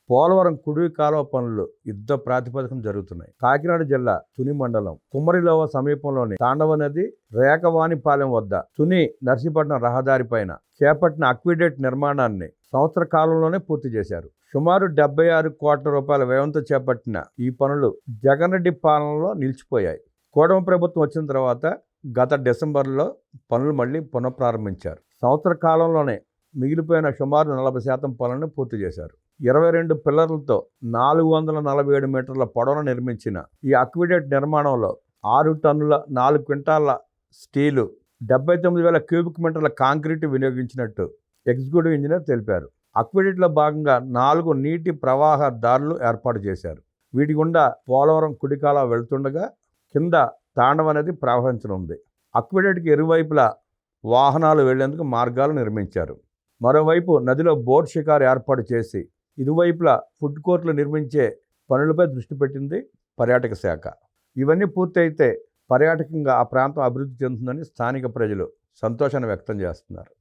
పోలవరం కుడి కాలువ పనులు యుద్ధ ప్రాతిపదికన జరుగుతున్నాయి. కాకినాడ జిల్లా తుని మండలం కుమ్మరిలోవ సమీపంలోని తాండవ నది రేకవానిపాలెం వద్ద తుని నర్సీపట్నం రహదారిపైన చేపట్టిన అక్విడేట్ నిర్మాణాన్ని సంవత్సర కాలంలోనే పూర్తి చేశారు. సుమారు 76 కోట్ల రూపాయల వ్యయంతో చేపట్టిన ఈ పనులు జగన్ రెడ్డి పాలనలో నిలిచిపోయాయి. కూటమి ప్రభుత్వం వచ్చిన తర్వాత గత డిసెంబర్లో పనులు మళ్లీ పునఃప్రారంభించారు. సంవత్సర కాలంలోనే మిగిలిపోయిన సుమారు 40% పనులను పూర్తి చేశారు. 22 పిల్లర్లతో 447 మీటర్ల పొడవును నిర్మించిన ఈ అక్విడేట్ నిర్మాణంలో 6 టన్నుల 4 క్వింటాల స్టీలు, 79,000 క్యూబిక్ మీటర్ల కాంక్రీటు వినియోగించినట్టు ఎగ్జిక్యూటివ్ ఇంజనీర్ తెలిపారు. అక్విడేట్లో భాగంగా 4 నీటి ప్రవాహ దారులు ఏర్పాటు చేశారు. వీటి గుండా పోలవరం కుడికాల వెళ్తుండగా కింద తాండవ నది ప్రవహించనుంది. అక్విడేట్కి ఇరువైపులా వాహనాలు వెళ్లేందుకు మార్గాలు నిర్మించారు. మరోవైపు నదిలో బోట్ షికారు ఏర్పాటు చేసి ఇరువైపులా ఫుడ్ కోర్టులు నిర్మించే పనులపై దృష్టి పెట్టింది పర్యాటక శాఖ. ఇవన్నీ పూర్తయితే పర్యాటకంగా ఆ ప్రాంతం అభివృద్ధి చెందుతుందని స్థానిక ప్రజలు సంతోషాన్ని వ్యక్తం చేస్తున్నారు.